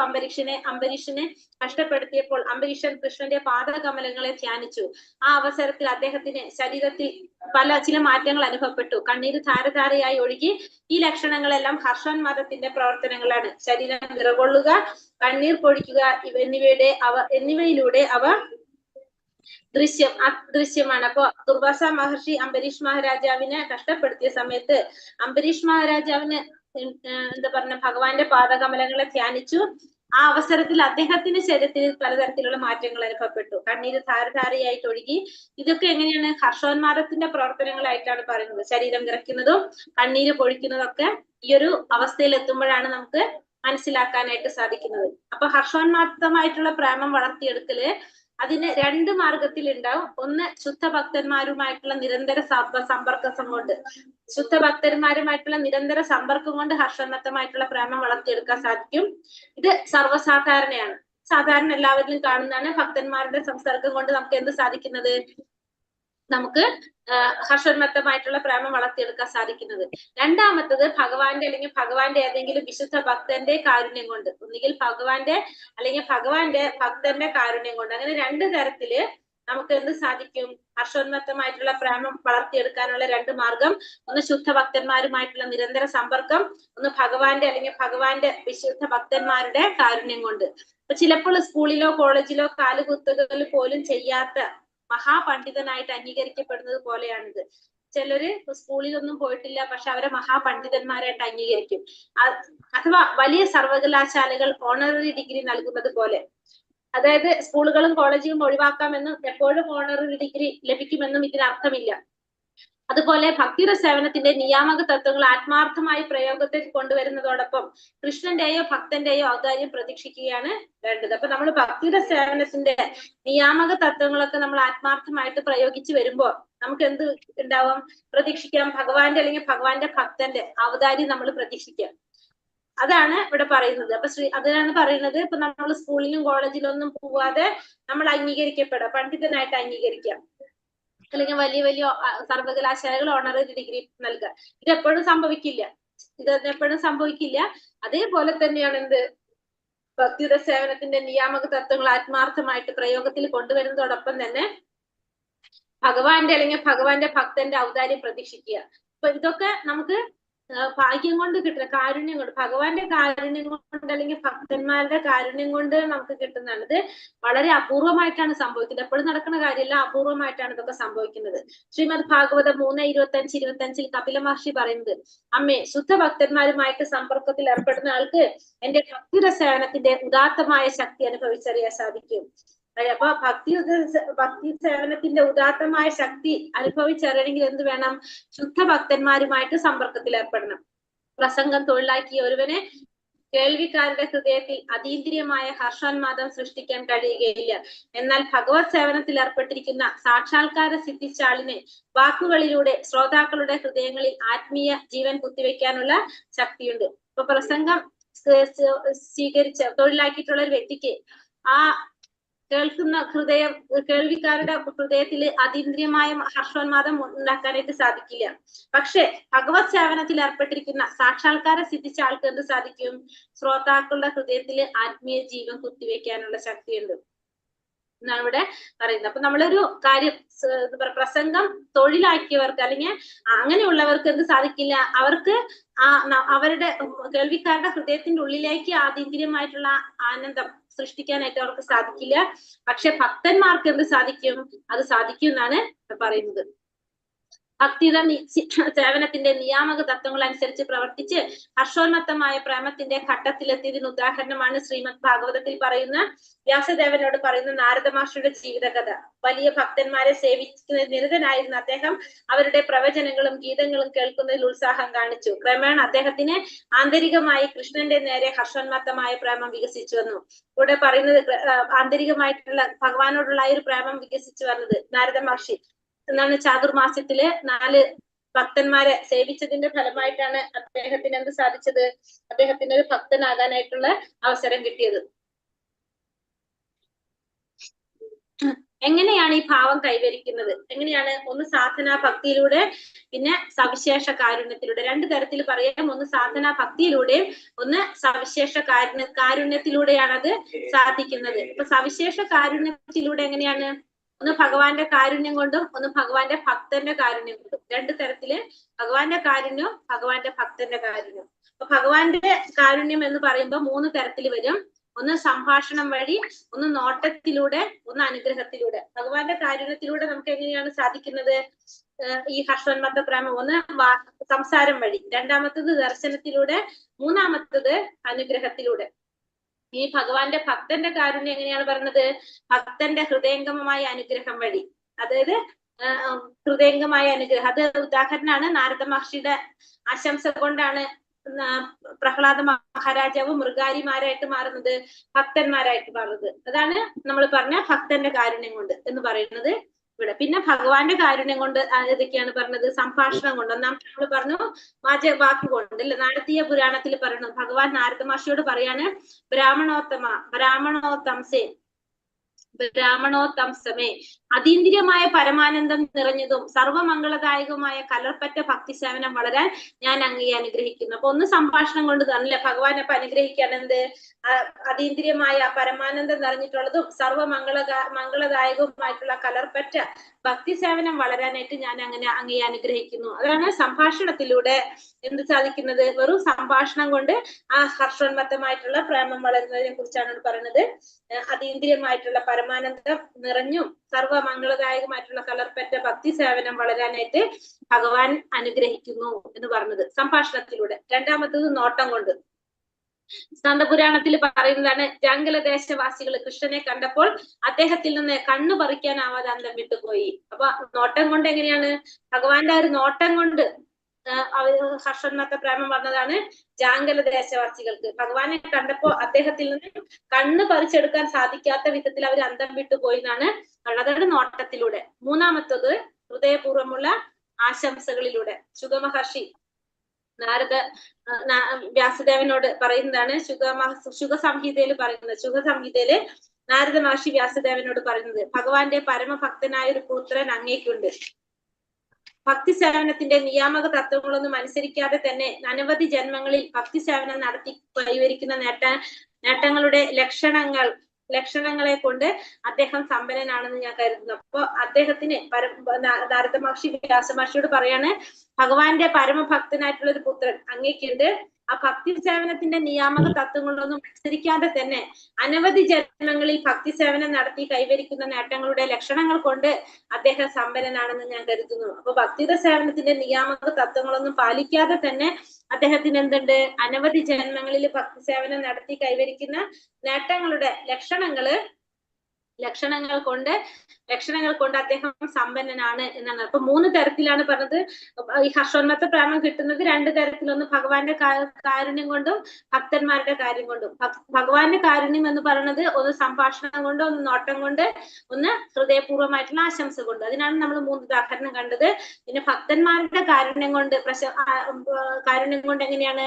അംബരീഷനെ കഷ്ടപ്പെടുത്തിയപ്പോൾ അംബരീഷൻ കൃഷ്ണന്റെ പാദകമലങ്ങളെ ധ്യാനിച്ചു. ആ അവസരത്തിൽ അദ്ദേഹത്തിന് ശരീരത്തിൽ ചില മാറ്റങ്ങൾ അനുഭവപ്പെട്ടു. കണ്ണീര് ധാരധാരയായി ഒഴുകി. ഈ ലക്ഷണങ്ങളെല്ലാം ഹർഷോന്മാദത്തിന്റെ പ്രവർത്തനങ്ങളാണ്. ശരീരം നിറകൊള്ളുക, കണ്ണീർ പൊഴിക്കുക എന്നിവയിലൂടെ അവ ദൃശ്യമാണ്. അപ്പൊ ദുർവാസ മഹർഷി അംബരീഷ് മഹാരാജാവിനെ കഷ്ടപ്പെടുത്തിയ സമയത്ത് അംബരീഷ് മഹാരാജാവിന് ഭഗവാന്റെ പാദകമലങ്ങളെ ധ്യാനിച്ചു. ആ അവസരത്തിൽ അദ്ദേഹത്തിന്റെ ശരീരത്തിൽ പലതരത്തിലുള്ള മാറ്റങ്ങൾ അനുഭവപ്പെട്ടു. കണ്ണീര് ധാരധാരയായിട്ട് ഒഴുകി. ഇതൊക്കെ എങ്ങനെയാണ്? ഹർഷോന്മാദത്തിന്റെ പ്രവർത്തനങ്ങളായിട്ടാണ് പറയുന്നത്. ശരീരം വിറയ്ക്കുന്നതും കണ്ണീര് പൊഴിക്കുന്നതൊക്കെ ഈ ഒരു അവസ്ഥയിൽ എത്തുമ്പോഴാണ് നമുക്ക് മനസ്സിലാക്കാനായിട്ട് സാധിക്കുന്നത്. അപ്പൊ ഹർഷോന്മാദമായിട്ടുള്ള പ്രേമം വളർത്തിയെടുക്കല് അതിന് 2 മാർഗത്തിൽ ഉണ്ടാവും. ഒന്ന്, ശുദ്ധഭക്തന്മാരുമായിട്ടുള്ള നിരന്തര സമ്പർക്കം കൊണ്ട്. ശുദ്ധഭക്തന്മാരുമായിട്ടുള്ള നിരന്തര സമ്പർക്കം കൊണ്ട് ഹർഷോന്മത്തമായിട്ടുള്ള പ്രേമം വളർത്തിയെടുക്കാൻ സാധിക്കും. ഇത് സർവ്വസാധാരണയാണ്, സാധാരണ എല്ലാവരിലും കാണുന്നതാണ്. ഭക്തന്മാരുടെ സംസർഗം കൊണ്ട് നമുക്ക് എന്ത് സാധിക്കുന്നത്? നമുക്ക് ഹർഷോന്മത്തമായിട്ടുള്ള പ്രേമം വളർത്തിയെടുക്കാൻ സാധിക്കുന്നത്. രണ്ടാമത്തത് ഭഗവാന്റെ ഏതെങ്കിലും വിശുദ്ധ ഭക്തന്റെ കാരുണ്യം കൊണ്ട്, ഒന്നുകിൽ ഭഗവാന്റെ ഭക്തന്റെ കാരുണ്യം കൊണ്ട്. അങ്ങനെ 2 തരത്തില് നമുക്ക് എന്ത് സാധിക്കും? ഹർഷോന്മത്തമായിട്ടുള്ള പ്രേമം വളർത്തിയെടുക്കാനുള്ള 2 മാർഗം. ഒന്ന് ശുദ്ധ ഭക്തന്മാരുമായിട്ടുള്ള നിരന്തര സമ്പർക്കം, ഒന്ന് ഭഗവാന്റെ വിശുദ്ധ ഭക്തന്മാരുടെ കാരുണ്യം കൊണ്ട്. അപ്പൊ ചിലപ്പോൾ സ്കൂളിലോ കോളേജിലോ കാലുകുത്തുകൾ പോലും ചെയ്യാത്ത മഹാപണ്ഡിതനായിട്ട് അംഗീകരിക്കപ്പെടുന്നത് പോലെയാണിത്. ചിലര് സ്കൂളിലൊന്നും പോയിട്ടില്ല, പക്ഷെ അവരെ മഹാപണ്ഡിതന്മാരായിട്ട് അംഗീകരിക്കും. അഥവാ വലിയ സർവകലാശാലകൾ ഓണററി ഡിഗ്രി നൽകുന്നത് പോലെ. അതായത് സ്കൂളുകളും കോളേജുകളും ഒഴിവാക്കാമെന്നും എപ്പോഴും ഓണററി ഡിഗ്രി ലഭിക്കുമെന്നും ഇതിനർത്ഥമില്ല. അതുപോലെ ഭക്തിയുടെ സേവനത്തിന്റെ നിയാമക തത്വങ്ങൾ ആത്മാർത്ഥമായി പ്രയോഗത്തിൽ കൊണ്ടുവരുന്നതോടൊപ്പം കൃഷ്ണന്റെയോ ഭക്തന്റെയോ ഔദാര്യം പ്രതീക്ഷിക്കുകയാണ് വേണ്ടത്. അപ്പൊ നമ്മൾ ഭക്തിയുടെ സേവനത്തിന്റെ നിയാമക തത്വങ്ങളൊക്കെ നമ്മൾ ആത്മാർത്ഥമായിട്ട് പ്രയോഗിച്ചു വരുമ്പോൾ നമുക്ക് എന്ത് ഉണ്ടാവും? പ്രതീക്ഷിക്കാം ഭഗവാന്റെ അല്ലെങ്കിൽ ഭഗവാന്റെ ഭക്തന്റെ ഔദാര്യം നമ്മൾ പ്രതീക്ഷിക്കാം. അതാണ് ഇവിടെ പറയുന്നത്. അപ്പൊ അതിനാണ് പറയുന്നത്, ഇപ്പൊ നമ്മൾ സ്കൂളിലും കോളേജിലും ഒന്നും പോവാതെ നമ്മൾ അംഗീകരിക്കപ്പെടാം, പണ്ഡിതനായിട്ട് അംഗീകരിക്കാം, അല്ലെങ്കിൽ വലിയ വലിയ സർവകലാശാലകൾ ഓണററി ഡിഗ്രി നൽകുക. ഇതെപ്പോഴും സംഭവിക്കില്ല. അതേപോലെ തന്നെയാണ് എന്ത് ഭക്തിയുടെ സേവനത്തിന്റെ നിയാമക തത്വങ്ങൾ ആത്മാർത്ഥമായിട്ട് പ്രയോഗത്തിൽ കൊണ്ടുവരുന്നതോടൊപ്പം തന്നെ ഭഗവാന്റെ അല്ലെങ്കിൽ ഭഗവാന്റെ ഭക്തന്റെ ഔദാര്യം പ്രതീക്ഷിക്കുക. അപ്പൊ ഇതൊക്കെ നമുക്ക് ഭാഗ്യം കൊണ്ട് കിട്ടുന്ന കാരുണ്യം കൊണ്ട്, ഭഗവാന്റെ കാരുണ്യം കൊണ്ട് അല്ലെങ്കിൽ ഭക്തന്മാരുടെ കാരുണ്യം കൊണ്ട് നമുക്ക് കിട്ടുന്നതാണ്. ഇത് വളരെ അപൂർവമായിട്ടാണ് സംഭവിക്കുന്നത്. എപ്പോഴും നടക്കുന്ന കാര്യമല്ല, അപൂർവമായിട്ടാണ് ഇതൊക്കെ സംഭവിക്കുന്നത്. ശ്രീമദ് ഭാഗവതം 3:25-25 കപില മഹർഷി പറയുന്നത്, അമ്മേ, ശുദ്ധ ഭക്തന്മാരുമായിട്ട് സമ്പർക്കത്തിൽ ഏർപ്പെടുന്ന ആൾക്ക് എന്റെ ഭക്തിയുടെ സേവനത്തിന്റെ ഉദാത്തമായ ശക്തി അനുഭവിച്ചറിയാൻ സാധിക്കും. അപ്പൊ ഭക്തി സേവനത്തിന്റെ ഉദാത്തമായ ശക്തി അനുഭവിച്ചറിയണമെങ്കിൽ എന്ത് വേണം? ശുദ്ധ ഭക്തന്മാരുമായിട്ട് സമ്പർക്കത്തിൽ ഏർപ്പെടണം. പ്രസംഗം തൊഴിലാക്കിയ ഒരുവന് കേൾവിക്കാരുടെ ഹൃദയത്തിൽ അതീന്ദ്രിയമായ ഹർഷോന്മാദം സൃഷ്ടിക്കാൻ കഴിയുകയില്ല. എന്നാൽ ഭഗവത് സേവനത്തിൽ ഏർപ്പെട്ടിരിക്കുന്ന സാക്ഷാത്കാര സിദ്ധിച്ച ആളിന് വാക്കുകളിലൂടെ ശ്രോതാക്കളുടെ ഹൃദയങ്ങളിൽ ആത്മീയ ജീവൻ കുത്തിവെക്കാനുള്ള ശക്തിയുണ്ട്. ഇപ്പൊ പ്രസംഗം സ്വീകരിച്ച തൊഴിലാക്കിയിട്ടുള്ള ഒരു വ്യക്തിക്ക് ആ കേൾവിക്കാരുടെ ഹൃദയത്തിൽ അതീന്ദ്രിയമായ ഹർഷോന്മാദം ഉണ്ടാക്കാനായിട്ട് സാധിക്കില്ല. പക്ഷെ ഭഗവത് സേവനത്തിൽ ഏർപ്പെട്ടിരിക്കുന്ന സാക്ഷാത്കാരം സിദ്ധിച്ച ആൾക്ക് എന്ത് സാധിക്കും? ശ്രോതാക്കളുടെ ഹൃദയത്തിൽ ആത്മീയ ജീവൻ കുത്തിവെക്കാനുള്ള ശക്തിയുണ്ട് എന്നാണ് ഇവിടെ പറയുന്നത്. അപ്പൊ നമ്മളൊരു കാര്യം പ്രസംഗം തൊഴിലാക്കിയവർക്ക് അല്ലെങ്കിൽ അങ്ങനെയുള്ളവർക്ക് എന്ത് സാധിക്കില്ല? അവർക്ക് അവരുടെ കേൾവിക്കാരുടെ ഹൃദയത്തിന്റെ ഉള്ളിലേക്ക് അതീന്ദ്രിയമായിട്ടുള്ള ആനന്ദം സൃഷ്ടിക്കാനായിട്ട് അവർക്ക് സാധിക്കില്ല. പക്ഷെ ഭക്തന്മാർക്ക് എന്ത് സാധിക്കും? അത് സാധിക്കും എന്നാണ് പറയുന്നത്. ഭക്തിയുടെ സേവനത്തിന്റെ നിയാമക തത്വങ്ങൾ അനുസരിച്ച് പ്രവർത്തിച്ച് ഹർഷോന്മത്തമായ പ്രേമത്തിന്റെ ഘട്ടത്തിലെത്തിയതിന് ഉദാഹരണമാണ് ശ്രീമദ് ഭാഗവതത്തിൽ പറയുന്ന വ്യാസദേവനോട് പറയുന്ന നാരദ മഹർഷിയുടെ ജീവിതകഥ. വലിയ ഭക്തന്മാരെ സേവിക്കുന്ന നിരതനായിരുന്ന അദ്ദേഹം അവരുടെ പ്രവചനങ്ങളും ഗീതങ്ങളും കേൾക്കുന്നതിൽ ഉത്സാഹം കാണിച്ചു. ക്രമേണ അദ്ദേഹത്തിന് ആന്തരികമായി കൃഷ്ണന്റെ നേരെ ഹർഷോന്മത്തമായ പ്രേമം വികസിച്ചു വന്നു. ഇവിടെ പറയുന്നത് ആന്തരികമായിട്ടുള്ള ഭഗവാനോടുള്ള ഒരു പ്രേമം വികസിച്ചു വന്നത് നാരദ മഹർഷി എന്നാണ്. ചാതുർമാസ്യത്തില് 4 ഭക്തന്മാരെ സേവിച്ചതിന്റെ ഫലമായിട്ടാണ് അദ്ദേഹത്തിന് എന്ത് സാധിച്ചത്? അദ്ദേഹത്തിന് ഒരു ഭക്തനാകാനായിട്ടുള്ള അവസരം കിട്ടിയത്. എങ്ങനെയാണ് ഈ ഭാവം കൈവരിക്കുന്നത്? എങ്ങനെയാണ്? ഒന്ന് സാധനാ ഭക്തിയിലൂടെ, പിന്നെ സവിശേഷ കാരുണ്യത്തിലൂടെ. 2 തരത്തിൽ പറയാം. ഒന്ന് സാധനാ ഭക്തിയിലൂടെയും ഒന്ന് സവിശേഷ കാരുണ്യത്തിലൂടെയാണ് അത് സാധിക്കുന്നത്. അപ്പൊ സവിശേഷ കാരുണ്യത്തിലൂടെ എങ്ങനെയാണ്? ഒന്ന് ഭഗവാന്റെ കാരുണ്യം കൊണ്ടും ഒന്ന് ഭഗവാന്റെ ഭക്തന്റെ കാരുണ്യം കൊണ്ടും. 2 തരത്തില് ഭഗവാന്റെ കാരുണ്യവും ഭഗവാന്റെ ഭക്തന്റെ കാരുണ്യവും. അപ്പൊ ഭഗവാന്റെ കാരുണ്യം എന്ന് പറയുമ്പോൾ 3 തരത്തിൽ വരും. ഒന്ന് സംഭാഷണം വഴി, ഒന്ന് നോട്ടത്തിലൂടെ, ഒന്ന് അനുഗ്രഹത്തിലൂടെ. ഭഗവാന്റെ കാരുണ്യത്തിലൂടെ നമുക്ക് എങ്ങനെയാണ് സാധിക്കുന്നത്? ഈ ഹർഷോന്മത്ത പ്രേമം ഒന്ന് സംസാരം വഴി, രണ്ടാമത്തത് ദർശനത്തിലൂടെ, മൂന്നാമത്തത് അനുഗ്രഹത്തിലൂടെ. ഈ ഭഗവാന്റെ ഭക്തന്റെ കാരുണ്യം എങ്ങനെയാണ് പറഞ്ഞത്? ഭക്തന്റെ ഹൃദയംഗമമായ അനുഗ്രഹം വഴി. അതായത് ഹൃദയംഗമായ അനുഗ്രഹം. അത് ഉദാഹരണമാണ് നാരദ മഹർഷിയുടെ ആശംസ കൊണ്ടാണ് പ്രഹ്ലാദ മഹാരാജാവ് മൃഗാരിമാരായിട്ട് മാറുന്നത്, ഭക്തന്മാരായിട്ട് മാറുന്നത്. അതാണ് നമ്മൾ പറഞ്ഞ ഭക്തന്റെ കാരുണ്യം കൊണ്ട് എന്ന് പറയുന്നത് ഇവിടെ. പിന്നെ ഭഗവാന്റെ കാരുണ്യം കൊണ്ട് ഏതൊക്കെയാണ് പറഞ്ഞത്? സംഭാഷണം കൊണ്ട്. ഒന്നാമത്തെ നമ്മൾ പറഞ്ഞു വാക്കുകൊണ്ട് അല്ലെ. നാരദീയ പുരാണത്തിൽ പറയുന്നു, ഭഗവാൻ നാരദ മഹർഷിയോട് പറയാണ്, ബ്രാഹ്മണോത്തംസമേ അതീന്ദ്രിയമായ പരമാനന്ദം നിറഞ്ഞതും സർവമംഗളദായകവുമായ കലർപ്പറ്റ ഭക്തി സേവനം വളരാൻ ഞാൻ അങ്ങയെ അനുഗ്രഹിക്കുന്നു. അപ്പൊ ഒന്ന് സംഭാഷണം കൊണ്ട് തന്നല്ലേ ഭഗവാൻ അപ്പൊ അനുഗ്രഹിക്കാൻ എന്ത്? അതീന്ദ്രിയമായ പരമാനന്ദം നിറഞ്ഞിട്ടുള്ളതും മംഗളദായകവുമായിട്ടുള്ള കലർപ്പറ്റ ഭക്തി സേവനം വളരാനായിട്ട് ഞാൻ അങ്ങനെ അങ്ങയെ അനുഗ്രഹിക്കുന്നു. അതാണ് സംഭാഷണത്തിലൂടെ എന്ത് സാധിക്കുന്നത്? വെറും സംഭാഷണം കൊണ്ട് ആ ഹർഷോന്മത്തമായിട്ടുള്ള പ്രേമം വളരുന്നതിനെ കുറിച്ചാണ് പറയുന്നത്. അതീന്ദ്രിയമായിട്ടുള്ള പരമാനന്ദം നിറഞ്ഞും സർവമംഗളദായകമായിട്ടുള്ള കലർപ്പറ്റ ഭക്തി സേവനം വളരാനായിട്ട് ഭഗവാൻ അനുഗ്രഹിക്കുന്നു എന്ന് പറഞ്ഞത് സംഭാഷണത്തിലൂടെ. രണ്ടാമത്തത് നോട്ടം കൊണ്ട്. സ്കന്ദപുരാണത്തിൽ പറയുന്നതാണ്, ജാങ്കലദേശവാസികൾ കൃഷ്ണനെ കണ്ടപ്പോൾ അദ്ദേഹത്തിൽ നിന്ന് കണ്ണു പറിക്കാനാവാതെ അന്തം വിട്ടുപോയി. അപ്പൊ നോട്ടം കൊണ്ട് എങ്ങനെയാണ് ഭഗവാന്റെ ആ ഒരു നോട്ടം കൊണ്ട് അവര് ഹർഷോന്മത്ത പ്രേമം വന്നതാണ് ജാങ്കല ദേശവാസികൾക്ക്. ഭഗവാനെ കണ്ടപ്പോ അദ്ദേഹത്തിൽ നിന്ന് കണ്ണ് പറിച്ചെടുക്കാൻ സാധിക്കാത്ത വിധത്തിൽ അവർ അന്തം വിട്ടുപോയി എന്നാണ് ഉള്ളത് നോട്ടത്തിലൂടെ. മൂന്നാമത്തത് ഹൃദയപൂർവ്വമുള്ള ആശംസകളിലൂടെ. ശുഗമഹർഷി വ്യാസദേവനോട് പറയുന്നതാണ്, ശുഗസംഹിതയിൽ പറയുന്നത്. ശുഗസംഹിതയില് നാരദ മഹർഷി വ്യാസദേവനോട് പറയുന്നത്, ഭഗവാന്റെ പരമഭക്തനായ ഒരു പുത്രൻ അങ്ങേക്കുണ്ട്. ഭക്തി സേവനത്തിന്റെ നിയാമക തത്വങ്ങളൊന്നും അനുസരിക്കാതെ തന്നെ അനവധി ജന്മങ്ങളിൽ ഭക്തി സേവനം നടത്തി കൈവരിക്കുന്ന നേട്ടങ്ങളുടെ ലക്ഷണങ്ങളെ കൊണ്ട് അദ്ദേഹം സമ്പന്നനാണെന്ന് ഞാൻ കരുതുന്നു. അപ്പൊ അദ്ദേഹത്തിന് നാരദ മഹർഷി വ്യാസ മഹർഷിയോട് പറയാണ്, ഭഗവാന്റെ പരമഭക്തനായിട്ടുള്ള ഒരു പുത്രൻ അങ്ങേക്കുണ്ട്. ആ ഭക്തി സേവനത്തിന്റെ നിയാമക തത്വങ്ങളൊന്നും അനുസരിക്കാതെ തന്നെ അനവധി ജന്മങ്ങളിൽ ഭക്തി സേവനം നടത്തി കൈവരിക്കുന്ന നേട്ടങ്ങളുടെ ലക്ഷണങ്ങൾ കൊണ്ട് അദ്ദേഹം സമ്പന്നനാണെന്ന് ഞാൻ കരുതുന്നു. അപ്പൊ ഭക്തിയുടെ സേവനത്തിന്റെ നിയാമക തത്വങ്ങളൊന്നും പാലിക്കാതെ തന്നെ അദ്ദേഹത്തിന് എന്തുണ്ട്, അനവധി ജന്മങ്ങളിൽ ഭക്തി സേവനം നടത്തി കൈവരിക്കുന്ന നേട്ടങ്ങളുടെ ലക്ഷണങ്ങൾ കൊണ്ട് അദ്ദേഹം സമ്പന്നനാണ് എന്നാണ്. അപ്പൊ 3 തരത്തിലാണ് പറഞ്ഞത്. ഈ ഹർഷോന്മത്ത പ്രേമം കിട്ടുന്നത് 2 തരത്തിലൊന്ന് ഭഗവാന്റെ കാരുണ്യം കൊണ്ടും ഭക്തന്മാരുടെ കാര്യം കൊണ്ടും. ഭഗവാന്റെ കാരുണ്യം എന്ന് പറയുന്നത് ഒന്ന് സംഭാഷണം കൊണ്ട്, ഒന്ന് നോട്ടം കൊണ്ട്, ഒന്ന് ഹൃദയപൂർവ്വമായിട്ടുള്ള ആശംസ കൊണ്ട്. അതിനാണ് നമ്മൾ 3 ഉദാഹരണം കണ്ടത്. പിന്നെ ഭക്തന്മാരുടെ കാരുണ്യം കൊണ്ട് എങ്ങനെയാണ്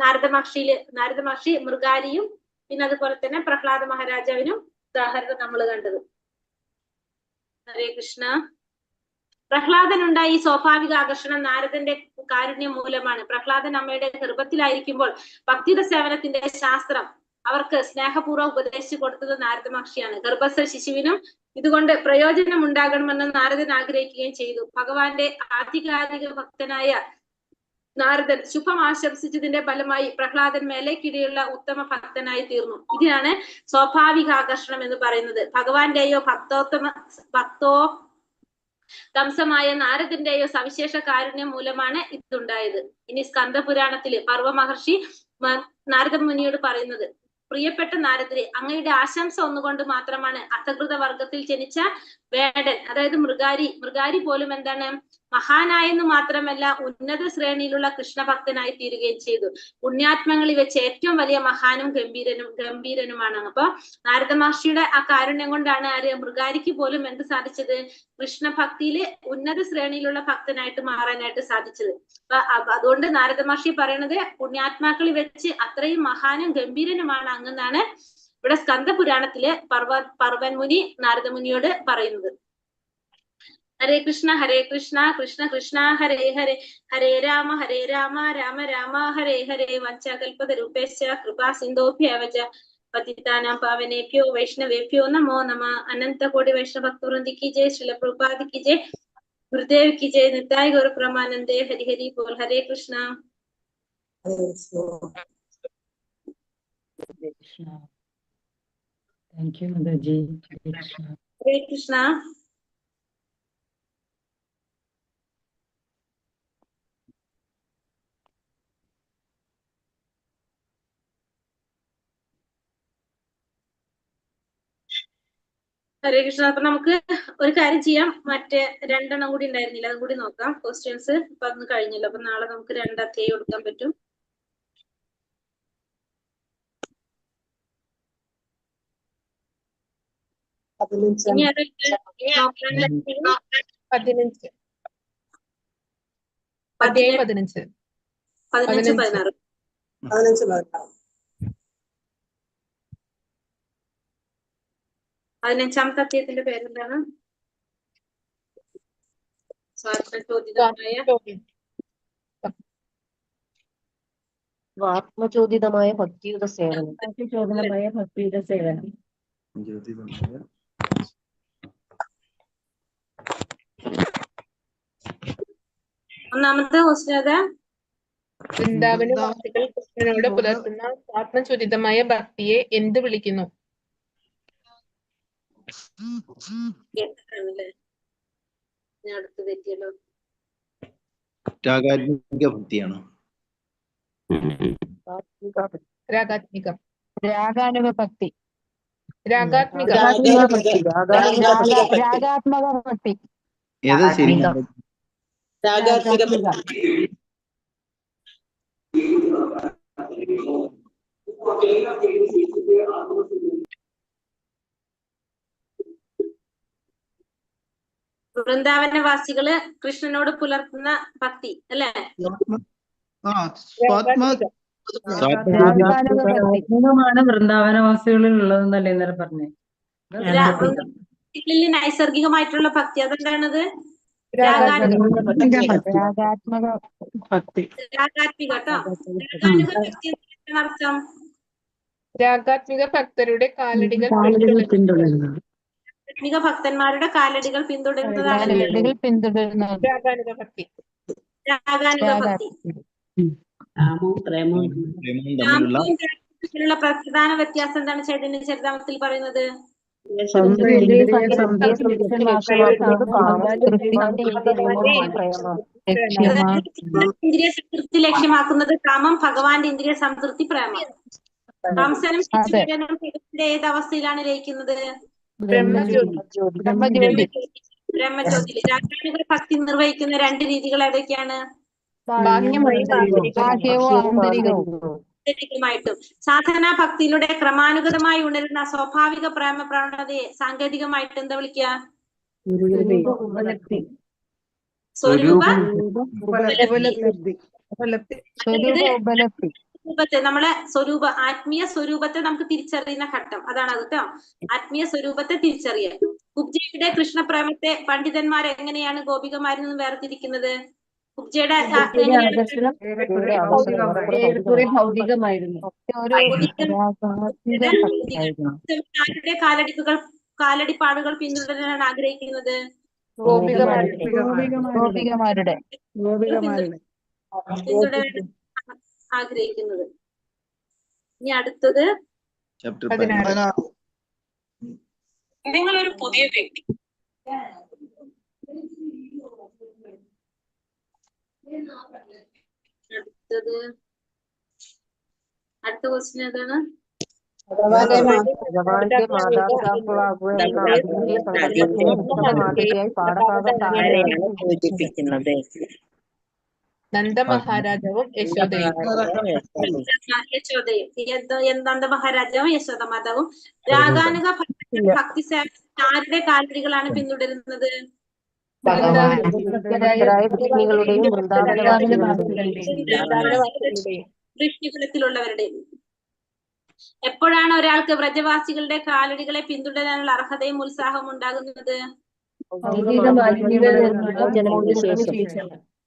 നാരദ മഹർഷി മൃഗാരിയും പിന്നെ അതുപോലെ തന്നെ പ്രഹ്ലാദ മഹാരാജാവിനും ഉദാഹരണം നമ്മൾ കണ്ടത്. ഹരേ കൃഷ്ണ. പ്രഹ്ലാദനുണ്ടായ ഈ സ്വാഭാവിക ആകർഷണം നാരദന്റെ കാരുണ്യം മൂലമാണ്. പ്രഹ്ലാദൻ അമ്മയുടെ ഗർഭത്തിലായിരിക്കുമ്പോൾ ഭക്തിയുടെ സേവനത്തിന്റെ ശാസ്ത്രം അവർക്ക് സ്നേഹപൂർവ്വം ഉപദേശിച്ചു കൊടുത്തത് നാരദ മഹർഷിയാണ്. ഗർഭസ്ഥ ശിശുവിനും ഇതുകൊണ്ട് പ്രയോജനം ഉണ്ടാകണമെന്ന് നാരദൻ ആഗ്രഹിക്കുകയും ചെയ്തു. ഭഗവാന്റെ ആധികാരിക ഭക്തനായ നാരദൻ ശുഭം ആശംസിച്ചതിന്റെ ഫലമായി പ്രഹ്ലാദൻ മേലേക്കിടെയുള്ള ഉത്തമ ഭക്തനായി തീർന്നു. ഇതിനാണ് സ്വാഭാവിക ആകർഷണം എന്ന് പറയുന്നത്. ഭഗവാന്റെയോ ഭക്തോത്തംസമായ നാരദന്റെയോ സവിശേഷ കാരുണ്യം മൂലമാണ് ഇതുണ്ടായത്. ഇനി സ്കന്ദപുരാണത്തില് പർവ്വ മഹർഷി നാരദ മുനിയോട് പറയുന്നത്, പ്രിയപ്പെട്ട നാരദരെ, അങ്ങയുടെ ആശംസ ഒന്നുകൊണ്ട് മാത്രമാണ് അസകൃത വർഗത്തിൽ ജനിച്ച വേടൻ, അതായത് മൃഗാരി പോലും എന്താണ് മഹാനായെന്ന് മാത്രമല്ല ഉന്നത ശ്രേണിയിലുള്ള കൃഷ്ണഭക്തനായി തീരുകയും ചെയ്തു. പുണ്യാത്മങ്ങളിൽ വെച്ച് ഏറ്റവും വലിയ മഹാനും ഗംഭീരനുമാണ്. അപ്പൊ നാരദ മഹർഷിയുടെ ആ കാരുണ്യം കൊണ്ടാണ് മൃഗാരിക്ക് പോലും എന്ത് സാധിച്ചത്, കൃഷ്ണഭക്തിയില് ഉന്നത ശ്രേണിയിലുള്ള ഭക്തനായിട്ട് മാറാനായിട്ട് സാധിച്ചത്. അപ്പൊ അതുകൊണ്ട് നാരദ മഹർഷി പറയണത് പുണ്യാത്മാക്കളിൽ വെച്ച് അത്രയും മഹാനും ഗംഭീരനുമാണ് അങ്ങെന്നാണ് ഇവിടെ സ്കന്ദപുരാണത്തില് പർവൻ മുനി നാരദ മുനിയോട് പറയുന്നത്. ഹരേ കൃഷ്ണ കൃഷ്ണ കൃഷ്ണ ഹരേ ഹരേ, ഹരേ രാമ രാമ രാമ ഹരേ ഹരേ. വഞ്ചകൽപതരൂപേശ്ച കൃപാ സിന്ധോഭ്യവച പതിതാനാം പാവനേഭ്യോ വൈഷ്ണവേഭ്യോ നമോ നമഃ. അനന്ത കോടി വൈഷ്ണവ ഭക്തവൃന്ദി കി ജയ്, ശ്രീല പ്രഭുപാദ് കി ജയ്, ഗുരുദേവ് കി ജയ്, നിതായ് ഗൗര പ്രമാനന്ദേ. ഹരി ഹരി ബോൽ. ഹരേ Krishna. Thank you, Mataji. Hare Krishna. ഹരേ കൃഷ്ണ. ഹരേ കൃഷ്ണ. അപ്പൊ നമുക്ക് ഒരു കാര്യം ചെയ്യാം, മറ്റേ 2 എണ്ണം കൂടി ഉണ്ടായിരുന്നില്ല, അതും കൂടി നോക്കാം. ക്വസ്റ്റ്യൻസ് ഇപ്പൊ അന്ന് കഴിഞ്ഞല്ലോ. അപ്പൊ നാളെ നമുക്ക് 2 അധ്യായം കൊടുക്കാൻ പറ്റും. ഇനി അത് 15 15-ാമത്തെ അധ്യായത്തിന്റെ പേരെന്താണ്? ആത്മചോദിതമായ ഭക്തിയുടെ സേവനം. ഭക്തിയുടെ സേവനം. ഒന്നാമത്തെ ക്വസ്റ്റ്യൻ അത് വൃന്ദാവനവാസികൾ കൃഷ്ണനോട് പുലർത്തുന്ന ആത്മചോദിതമായ ഭക്തിയെ എന്ത് വിളിക്കുന്നു? ഞാൻ അടുത്ത് തെറ്റിയല്ലോ. രാഗാത്മിക ഭക്തിയാണോ? രാഗാത്മികം രാഗാനുഗ ഭക്തി. രാഗാത്മിക രാഗാത്മക ഭക്തി. ഏതാ ശരിക്കും രാഗാത്മിക വൃന്ദാവനവാസികള് കൃഷ്ണനോട് പുലർത്തുന്ന ഭക്തി അല്ലെ? രാഗാനുഗ ഭക്തി. ാണ് വൃന്ദാവനവാസികളിൽ ഉള്ളതെന്നല്ലേ ഇന്നലെ പറഞ്ഞേ? വൃന്ദാവനവാസികളിൽ നൈസർഗികമായിട്ടുള്ള ഭക്തി അതെന്താണത്? രാഗാത്മക ഭക്തി. രാഗാത്മിക കേട്ടോ. രാഗാനുഗ ഭക്തി എന്താണ് അർത്ഥം? രാഗാത്മിക ഭക്തരുടെ കാലടികൾ ആത്മിക ഭക്തന്മാരുടെ കാലടികൾ പിന്തുടരുന്നതാണ് പിന്തുടരുന്നത്. രാഗാനുഗ ഭക്തി. രാഗാനുഗ ഭക്തി. പ്രേമവും തമ്മിലുള്ള തമ്മിലുള്ള പ്രധാന വ്യത്യാസം എന്താണ് ചൈതന്യ ചരിതാമത്തിൽ പറയുന്നത്? ഇന്ദ്രിയ സംതൃപ്തി ലക്ഷ്യമാക്കുന്നത് കാമം, ഭഗവാന്റെ ഇന്ദ്രിയ സംതൃപ്തി പ്രേമം. കംസനും ശിശുപാലനും ഏത് അവസ്ഥയിലാണ് ലയിക്കുന്നത്? ബ്രഹ്മജ്യോതി. ബ്രഹ്മജ്യോതിയിൽ. രാഗാനുഗ ഭക്തി നിർവഹിക്കുന്ന രണ്ട് രീതികൾ ഏതൊക്കെയാണ്? ബാഹ്യവും ആന്തരികവും. ആന്തരികമായിട്ടും. സാധനാ ഭക്തിയിലൂടെ ക്രമാനുഗതമായി ഉണരുന്ന സ്വാഭാവിക പ്രേമ പ്രവണതയെ സാങ്കേതികമായിട്ട് എന്താ വിളിക്കുക? സ്വരൂപ സ്വരൂപത്തെ നമ്മളെ ആത്മീയ സ്വരൂപത്തെ നമുക്ക് തിരിച്ചറിയുന്ന ഘട്ടം അതാണ് അത് കേട്ടോ. ആത്മീയ സ്വരൂപത്തെ തിരിച്ചറിയൽ. കുബ്ജയുടെ കൃഷ്ണപ്രേമത്തെ പണ്ഡിതന്മാർ എങ്ങനെയാണ് ഗോപികമാരിൽ നിന്ന് വേർതിരിക്കുന്നത്? കുബ്ജയുടെ കാലടിപ്പാടുകൾ പിന്തുടരാൻ ആഗ്രഹിക്കുന്നത്? ഗോപികമാരുടെ പിന്തുടരാൻ ആഗ്രഹിക്കുന്നത്. ഇനി അടുത്തത് ചാപ്റ്റർ നിങ്ങളൊരു പുതിയ വ്യക്തി അടുത്ത ക്വസ്റ്റ്യൻ ഏതാണ്? നന്ദമഹാരാജാവും യശോദയും. നന്ദമഹാരാജാവും യശോദമാതാവും. രാഗാനുഗ ഭക്തി ആരുടെ കാലടികളാണ് പിന്തുടരുന്നത്? വൃഷ്ണികുലത്തിലുള്ളവരുടെയും. എപ്പോഴാണ് ഒരാൾക്ക് വ്രജവാസികളുടെ കാലടികളെ പിന്തുടരാനുള്ള അർഹതയും ഉത്സാഹവും ഉണ്ടാകുന്നത്?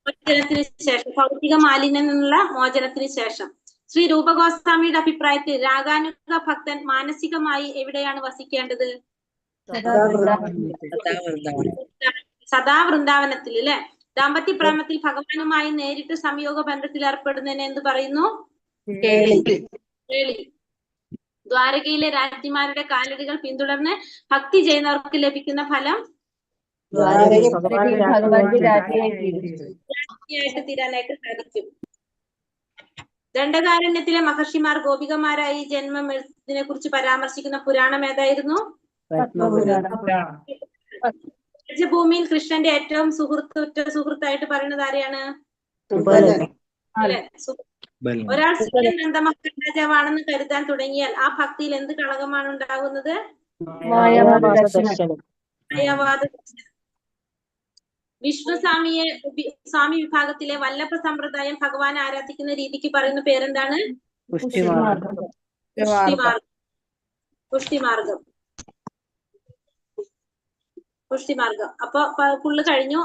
മോചനത്തിന് ശേഷം, ഭൗതിക മാലിന്യം നിന്നുള്ള മോചനത്തിന് ശേഷം. ശ്രീ രൂപഗോസ്വാമിയുടെ അഭിപ്രായത്തിൽ രാഗാനുഗ ഭക്തൻ മാനസികമായി എവിടെയാണ് വസിക്കേണ്ടത്? സദാ വൃന്ദാവനത്തിൽ അല്ലെ? ദാമ്പത്യ പ്രേമത്തിൽ ഭഗവാനുമായി നേരിട്ട് സംയോഗ ബന്ധത്തിൽ ഏർപ്പെടുന്നതിന് എന്ത് പറയുന്നു? കേളി. ദ്വാരകയിലെ രാജ്ഞിമാരുടെ കാലടികൾ പിന്തുടർന്ന് ഭക്തി ചെയ്യുന്നവർക്ക് ലഭിക്കുന്ന ഫലം രാജ്ഞിയായിട്ട് തീരാനായിട്ട് സാധിക്കും. ദണ്ഡകാരണ്യത്തിലെ മഹർഷിമാർ ഗോപികമാരായി ജന്മം ഇതിനെ കുറിച്ച് പരാമർശിക്കുന്ന പുരാണം ഏതായിരുന്നു? ഭൂമിയിൽ കൃഷ്ണന്റെ ഏറ്റവും സുഹൃത്തായിട്ട് പറയുന്നത് ആരെയാണ്? ഒരാൾ സ്വയം നന്ദമഹാരാജാവാണെന്ന് കരുതാൻ തുടങ്ങിയാൽ ആ ഭക്തിയിൽ എന്ത് കളങ്കമാണ് ഉണ്ടാകുന്നത്? മായാവാദ ദർശനം. വിഷ്ണു സ്വാമി വിഭാഗത്തിലെ വല്ലഭ സമ്പ്രദായം ഭഗവാൻ ആരാധിക്കുന്ന രീതിക്ക് പറയുന്ന പേരെന്താണ്? പുഷ്ടിമാർഗം. അപ്പൊ ഫുള്ള് കഴിഞ്ഞു.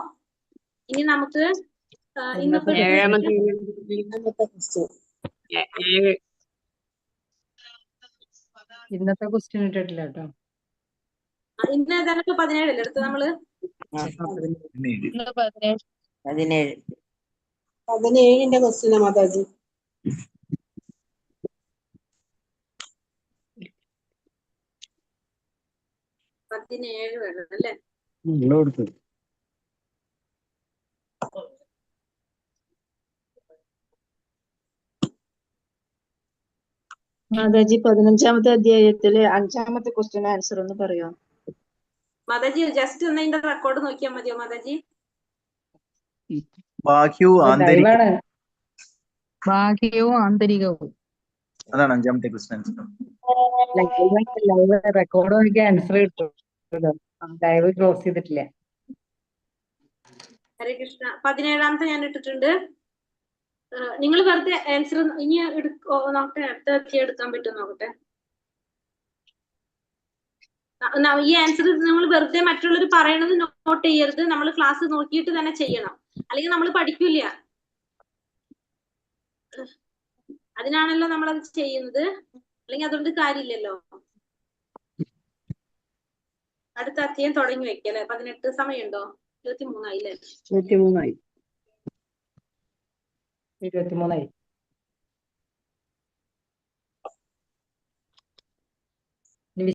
ഇനി നമുക്ക് ഇന്നത്തെ ക്വസ്റ്റ്യൻ ഇട്ടിട്ടില്ല കേട്ടോ. ഇന്ന് ഏതാണ്? 17 അല്ലേ എടുത്ത് നമ്മള്? 17ന്റെ ക്വസ്റ്റ്യനാ മാതാജി. 17 വേണം അല്ലേ? മാതാജി 15-ാമത്തെ അധ്യായത്തിലെ 5-ാമത്തെ ക്വസ്റ്റ്യൻ ആൻസർ ഒന്ന് പറയോ? മാതാജി ജസ്റ്റ് ഒന്ന് അതിന്റെ റെക്കോർഡ് നോക്കിയാൽ മതിയോ മാതാജി? ബാഹ്യവും ആന്തരികവും ലൈവാണ്. ബാഹ്യവും ആന്തരികവും. അതാണ് 5ാമത്തെ ക്വസ്റ്റ്യൻ. ലൈവ് റെക്കോർഡ് നോക്കി ആൻസർ കിട്ടും. ലൈവ് ക്ലോസ് ചെയ്തിട്ടില്ല. ഹരേ കൃഷ്ണ. 17ാമത്തെ ഞാൻ ഇട്ടിട്ടുണ്ട്. നിങ്ങൾ വെറുതെ ആൻസർ ഇനി നോക്കട്ടെ, അടുത്ത അധ്യായം എടുക്കാൻ പറ്റും നോക്കട്ടെ. ഈ ആൻസർ നമ്മൾ വെറുതെ മറ്റുള്ളവർ പറയണത് നോട്ട് ചെയ്യരുത്. നമ്മൾ ക്ലാസ് നോക്കിയിട്ട് തന്നെ ചെയ്യണം, അല്ലെങ്കിൽ നമ്മൾ പഠിക്കില്ല. അതിനാണല്ലോ നമ്മളത് ചെയ്യുന്നത്, അല്ലെങ്കിൽ അതുകൊണ്ട് കാര്യമില്ലല്ലോ. അടുത്ത അധ്യായം തുടങ്ങി വെക്കല്ലേ? 18 സമയമുണ്ടോ? 23 ആയില്ലേ? 23 ആയി. 23